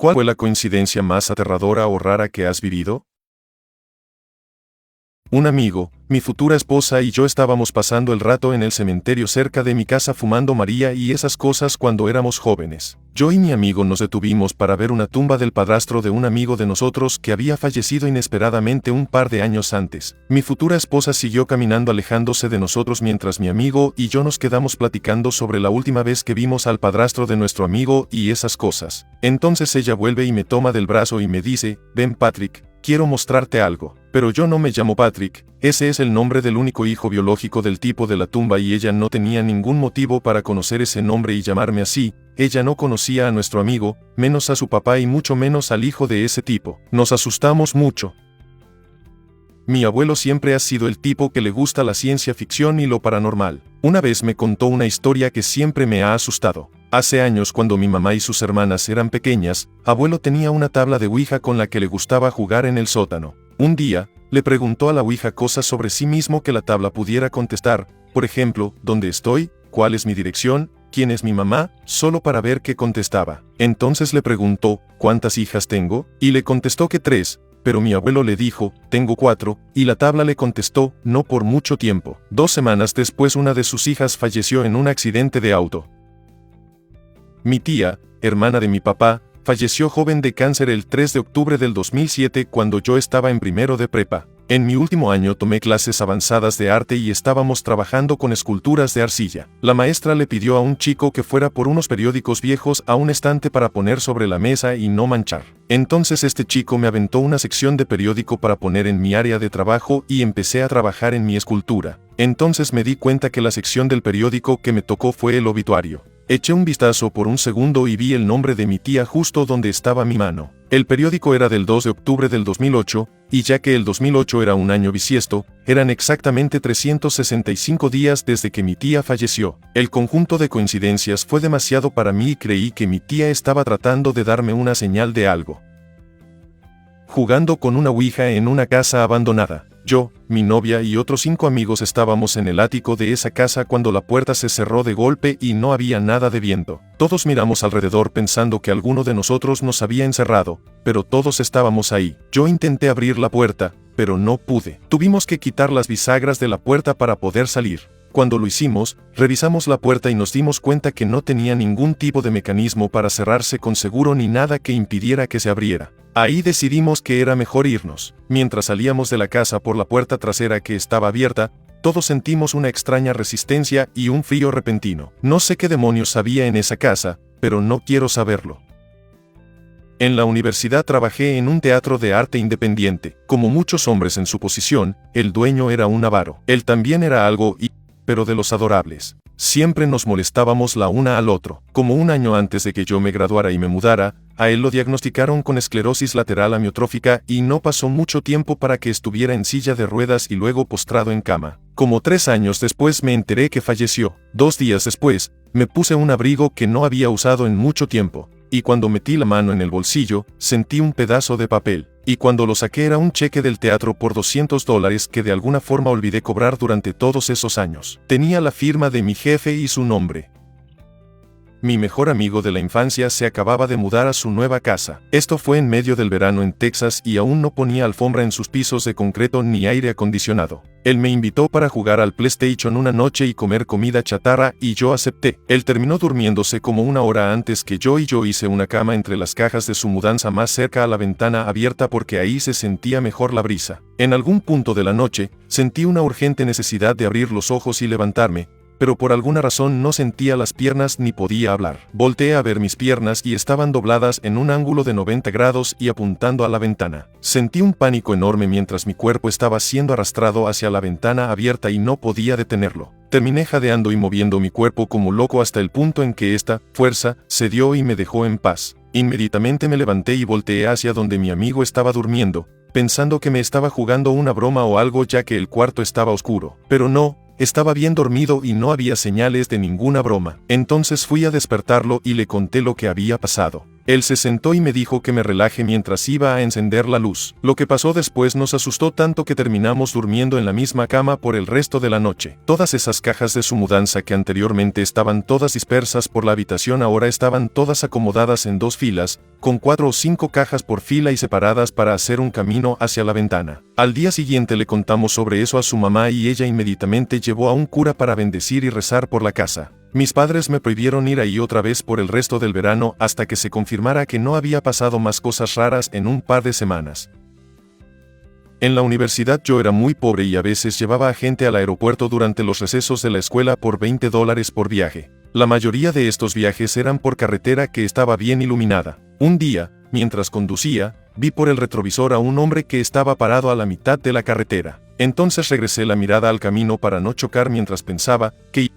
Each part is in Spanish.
¿Cuál fue la coincidencia más aterradora o rara que has vivido? Un amigo, mi futura esposa y yo estábamos pasando el rato en el cementerio cerca de mi casa fumando María y esas cosas cuando éramos jóvenes. Yo y mi amigo nos detuvimos para ver una tumba del padrastro de un amigo de nosotros que había fallecido inesperadamente un par de años antes. Mi futura esposa siguió caminando alejándose de nosotros mientras mi amigo y yo nos quedamos platicando sobre la última vez que vimos al padrastro de nuestro amigo y esas cosas. Entonces ella vuelve y me toma del brazo y me dice, ven Patrick, quiero mostrarte algo. Pero yo no me llamo Patrick, ese es el nombre del único hijo biológico del tipo de la tumba y ella no tenía ningún motivo para conocer ese nombre y llamarme así. Ella no conocía a nuestro amigo, menos a su papá y mucho menos al hijo de ese tipo. Nos asustamos mucho. Mi abuelo siempre ha sido el tipo que le gusta la ciencia ficción y lo paranormal. Una vez me contó una historia que siempre me ha asustado. Hace años, cuando mi mamá y sus hermanas eran pequeñas, abuelo tenía una tabla de Ouija con la que le gustaba jugar en el sótano. Un día, le preguntó a la Ouija cosas sobre sí mismo que la tabla pudiera contestar, por ejemplo, ¿dónde estoy? ¿Cuál es mi dirección? ¿Quién es mi mamá? Solo para ver qué contestaba. Entonces le preguntó, ¿cuántas hijas tengo? Y le contestó que 3, pero mi abuelo le dijo, tengo 4, y la tabla le contestó, no por mucho tiempo. 2 semanas después una de sus hijas falleció en un accidente de auto. Mi tía, hermana de mi papá, falleció joven de cáncer el 3 de octubre del 2007 cuando yo estaba en primero de prepa. En mi último año tomé clases avanzadas de arte y estábamos trabajando con esculturas de arcilla. La maestra le pidió a un chico que fuera por unos periódicos viejos a un estante para poner sobre la mesa y no manchar. Entonces este chico me aventó una sección de periódico para poner en mi área de trabajo y empecé a trabajar en mi escultura. Entonces me di cuenta que la sección del periódico que me tocó fue el obituario. Eché un vistazo por un segundo y vi el nombre de mi tía justo donde estaba mi mano. El periódico era del 2 de octubre del 2008, y ya que el 2008 era un año bisiesto, eran exactamente 365 días desde que mi tía falleció. El conjunto de coincidencias fue demasiado para mí y creí que mi tía estaba tratando de darme una señal de algo. Jugando con una Ouija en una casa abandonada. Yo, mi novia y otros 5 amigos estábamos en el ático de esa casa cuando la puerta se cerró de golpe y no había nada de viento. Todos miramos alrededor pensando que alguno de nosotros nos había encerrado, pero todos estábamos ahí. Yo intenté abrir la puerta, pero no pude. Tuvimos que quitar las bisagras de la puerta para poder salir. Cuando lo hicimos, revisamos la puerta y nos dimos cuenta que no tenía ningún tipo de mecanismo para cerrarse con seguro ni nada que impidiera que se abriera. Ahí decidimos que era mejor irnos. Mientras salíamos de la casa por la puerta trasera que estaba abierta, todos sentimos una extraña resistencia y un frío repentino. No sé qué demonios había en esa casa, pero no quiero saberlo. En la universidad trabajé en un teatro de arte independiente. Como muchos hombres en su posición, el dueño era un avaro. Él también era algo pero de los adorables. Siempre nos molestábamos la una al otro. Como un año antes de que yo me graduara y me mudara, a él lo diagnosticaron con esclerosis lateral amiotrófica y no pasó mucho tiempo para que estuviera en silla de ruedas y luego postrado en cama. Como 3 años después me enteré que falleció. 2 días después, me puse un abrigo que no había usado en mucho tiempo, y cuando metí la mano en el bolsillo, sentí un pedazo de papel. Y cuando lo saqué era un cheque del teatro por $200 que de alguna forma olvidé cobrar durante todos esos años. Tenía la firma de mi jefe y su nombre. Mi mejor amigo de la infancia se acababa de mudar a su nueva casa. Esto fue en medio del verano en Texas y aún no ponía alfombra en sus pisos de concreto ni aire acondicionado. Él me invitó para jugar al PlayStation una noche y comer comida chatarra y yo acepté. Él terminó durmiéndose como 1 hora antes que yo y yo hice una cama entre las cajas de su mudanza más cerca a la ventana abierta porque ahí se sentía mejor la brisa. En algún punto de la noche, sentí una urgente necesidad de abrir los ojos y levantarme, pero por alguna razón no sentía las piernas ni podía hablar. Volteé a ver mis piernas y estaban dobladas en un ángulo de 90 grados y apuntando a la ventana. Sentí un pánico enorme mientras mi cuerpo estaba siendo arrastrado hacia la ventana abierta y no podía detenerlo. Terminé jadeando y moviendo mi cuerpo como loco hasta el punto en que esta fuerza cedió y me dejó en paz. Inmediatamente me levanté y volteé hacia donde mi amigo estaba durmiendo, pensando que me estaba jugando una broma o algo ya que el cuarto estaba oscuro. Pero no. Estaba bien dormido y no había señales de ninguna broma. Entonces fui a despertarlo y le conté lo que había pasado. Él se sentó y me dijo que me relaje mientras iba a encender la luz. Lo que pasó después nos asustó tanto que terminamos durmiendo en la misma cama por el resto de la noche. Todas esas cajas de su mudanza que anteriormente estaban todas dispersas por la habitación ahora estaban todas acomodadas en 2 filas, con 4 o 5 cajas por fila y separadas para hacer un camino hacia la ventana. Al día siguiente le contamos sobre eso a su mamá y ella inmediatamente llevó a un cura para bendecir y rezar por la casa. Mis padres me prohibieron ir ahí otra vez por el resto del verano hasta que se confirmara que no había pasado más cosas raras en un par de semanas. En la universidad yo era muy pobre y a veces llevaba a gente al aeropuerto durante los recesos de la escuela por $20 por viaje. La mayoría de estos viajes eran por carretera que estaba bien iluminada. Un día, mientras conducía, vi por el retrovisor a un hombre que estaba parado a la mitad de la carretera. Entonces regresé la mirada al camino para no chocar mientras pensaba que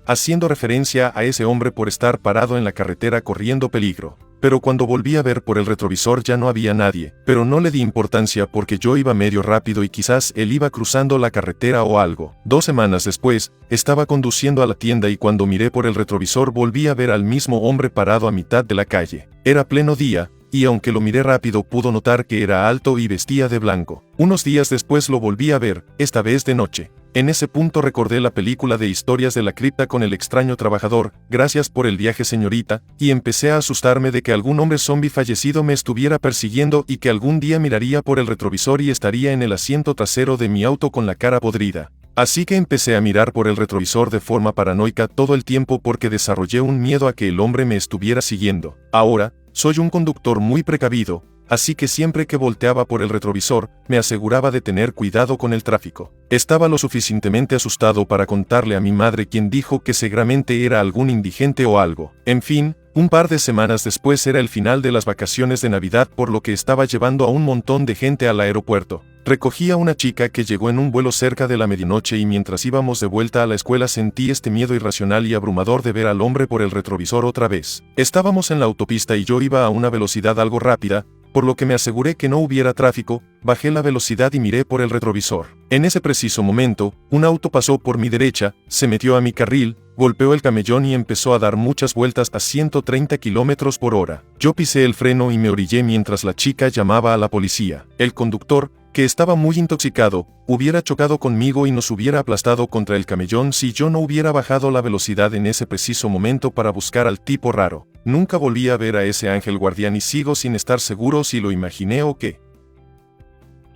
haciendo referencia a ese hombre por estar parado en la carretera corriendo peligro. Pero cuando volví a ver por el retrovisor ya no había nadie, pero no le di importancia porque yo iba medio rápido y quizás él iba cruzando la carretera o algo. 2 semanas después, estaba conduciendo a la tienda y cuando miré por el retrovisor volví a ver al mismo hombre parado a mitad de la calle. Era pleno día, y aunque lo miré rápido pudo notar que era alto y vestía de blanco. Unos días después lo volví a ver, esta vez de noche. En ese punto recordé la película de Historias de la Cripta con el extraño trabajador, gracias por el viaje señorita, y empecé a asustarme de que algún hombre zombie fallecido me estuviera persiguiendo y que algún día miraría por el retrovisor y estaría en el asiento trasero de mi auto con la cara podrida. Así que empecé a mirar por el retrovisor de forma paranoica todo el tiempo porque desarrollé un miedo a que el hombre me estuviera siguiendo. Ahora, soy un conductor muy precavido, así que siempre que volteaba por el retrovisor, me aseguraba de tener cuidado con el tráfico. Estaba lo suficientemente asustado para contarle a mi madre, quien dijo que seguramente era algún indigente o algo. En fin, un par de semanas después era el final de las vacaciones de Navidad, por lo que estaba llevando a un montón de gente al aeropuerto. Recogí a una chica que llegó en un vuelo cerca de la medianoche y mientras íbamos de vuelta a la escuela sentí este miedo irracional y abrumador de ver al hombre por el retrovisor otra vez. Estábamos en la autopista y yo iba a una velocidad algo rápida, por lo que me aseguré que no hubiera tráfico, bajé la velocidad y miré por el retrovisor. En ese preciso momento, un auto pasó por mi derecha, se metió a mi carril, golpeó el camellón y empezó a dar muchas vueltas a 130 km por hora. Yo pisé el freno y me orillé mientras la chica llamaba a la policía. El conductor, que estaba muy intoxicado, hubiera chocado conmigo y nos hubiera aplastado contra el camellón si yo no hubiera bajado la velocidad en ese preciso momento para buscar al tipo raro. Nunca volví a ver a ese ángel guardián y sigo sin estar seguro si lo imaginé o qué.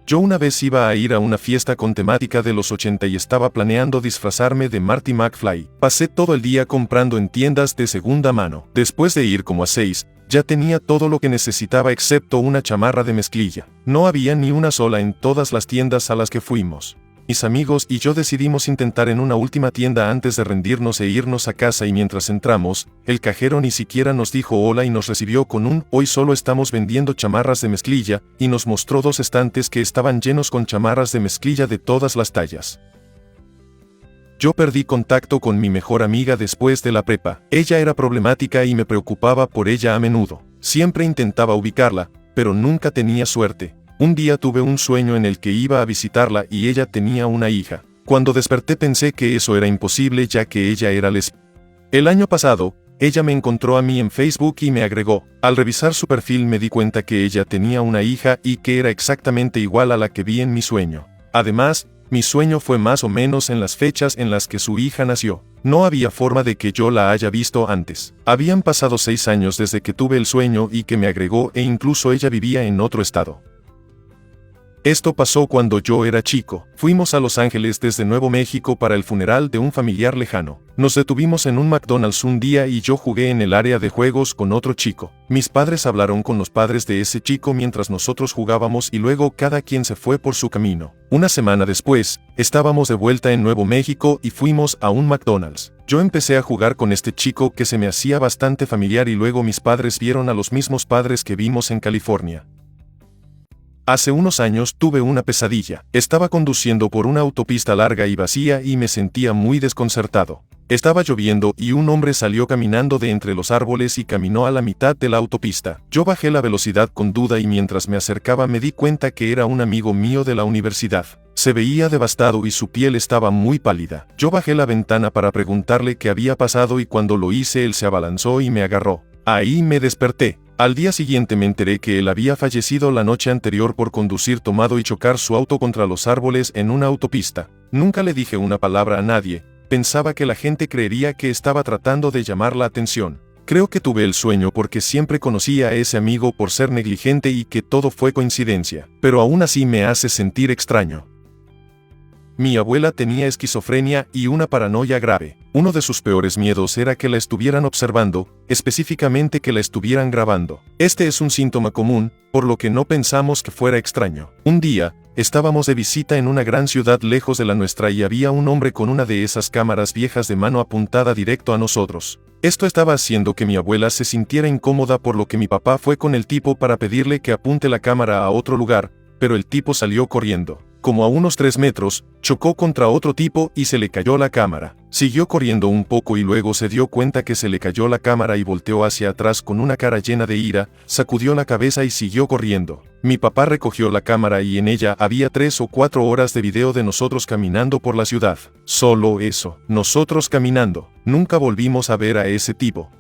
Yo una vez iba a ir a una fiesta con temática de los 80 y estaba planeando disfrazarme de Marty McFly. Pasé todo el día comprando en tiendas de segunda mano. Después de ir como a 6, ya tenía todo lo que necesitaba excepto una chamarra de mezclilla. No había ni una sola en todas las tiendas a las que fuimos. Mis amigos y yo decidimos intentar en una última tienda antes de rendirnos e irnos a casa y mientras entramos, el cajero ni siquiera nos dijo hola y nos recibió con un "hoy solo estamos vendiendo chamarras de mezclilla" y nos mostró 2 estantes que estaban llenos con chamarras de mezclilla de todas las tallas. Yo perdí contacto con mi mejor amiga después de la prepa. Ella era problemática y me preocupaba por ella a menudo. Siempre intentaba ubicarla, pero nunca tenía suerte. Un día tuve un sueño en el que iba a visitarla y ella tenía una hija. Cuando desperté pensé que eso era imposible ya que ella era lesbiana. El año pasado, ella me encontró a mí en Facebook y me agregó. Al revisar su perfil me di cuenta que ella tenía una hija y que era exactamente igual a la que vi en mi sueño. Además, mi sueño fue más o menos en las fechas en las que su hija nació. No había forma de que yo la haya visto antes. Habían pasado 6 años desde que tuve el sueño y que me agregó e incluso ella vivía en otro estado. Esto pasó cuando yo era chico. Fuimos a Los Ángeles desde Nuevo México para el funeral de un familiar lejano. Nos detuvimos en un McDonald's un día y yo jugué en el área de juegos con otro chico. Mis padres hablaron con los padres de ese chico mientras nosotros jugábamos y luego cada quien se fue por su camino. Una semana después, estábamos de vuelta en Nuevo México y fuimos a un McDonald's. Yo empecé a jugar con este chico que se me hacía bastante familiar y luego mis padres vieron a los mismos padres que vimos en California. Hace unos años tuve una pesadilla. Estaba conduciendo por una autopista larga y vacía y me sentía muy desconcertado. Estaba lloviendo y un hombre salió caminando de entre los árboles y caminó a la mitad de la autopista. Yo bajé la velocidad con duda y mientras me acercaba me di cuenta que era un amigo mío de la universidad. Se veía devastado y su piel estaba muy pálida. Yo bajé la ventana para preguntarle qué había pasado y cuando lo hice él se abalanzó y me agarró. Ahí me desperté. Al día siguiente me enteré que él había fallecido la noche anterior por conducir tomado y chocar su auto contra los árboles en una autopista. Nunca le dije una palabra a nadie, pensaba que la gente creería que estaba tratando de llamar la atención. Creo que tuve el sueño porque siempre conocí a ese amigo por ser negligente y que todo fue coincidencia, pero aún así me hace sentir extraño. Mi abuela tenía esquizofrenia y una paranoia grave. Uno de sus peores miedos era que la estuvieran observando, específicamente que la estuvieran grabando. Este es un síntoma común, por lo que no pensamos que fuera extraño. Un día, estábamos de visita en una gran ciudad lejos de la nuestra y había un hombre con una de esas cámaras viejas de mano apuntada directo a nosotros. Esto estaba haciendo que mi abuela se sintiera incómoda, por lo que mi papá fue con el tipo para pedirle que apunte la cámara a otro lugar, pero el tipo salió corriendo. Como a unos 3 metros, chocó contra otro tipo y se le cayó la cámara. Siguió corriendo un poco y luego se dio cuenta que se le cayó la cámara y volteó hacia atrás con una cara llena de ira, sacudió la cabeza y siguió corriendo. Mi papá recogió la cámara y en ella había 3 o 4 horas de video de nosotros caminando por la ciudad. Solo eso, nosotros caminando. Nunca volvimos a ver a ese tipo.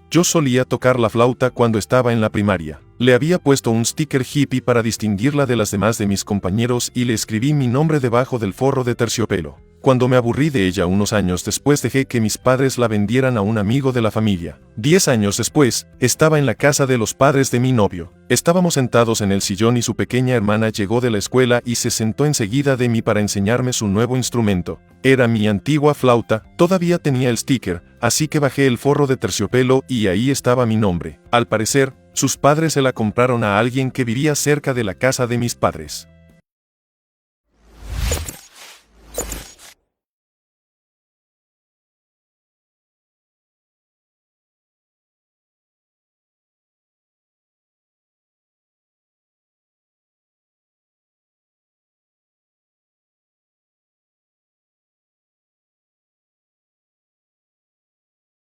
Yo solía tocar la flauta cuando estaba en la primaria. Le había puesto un sticker hippie para distinguirla de las demás de mis compañeros y le escribí mi nombre debajo del forro de terciopelo. Cuando me aburrí de ella unos años después, dejé que mis padres la vendieran a un amigo de la familia. 10 años después, estaba en la casa de los padres de mi novio. Estábamos sentados en el sillón y su pequeña hermana llegó de la escuela y se sentó enseguida de mí para enseñarme su nuevo instrumento. Era mi antigua flauta, todavía tenía el sticker, así que bajé el forro de terciopelo y ahí estaba mi nombre. Al parecer, sus padres se la compraron a alguien que vivía cerca de la casa de mis padres.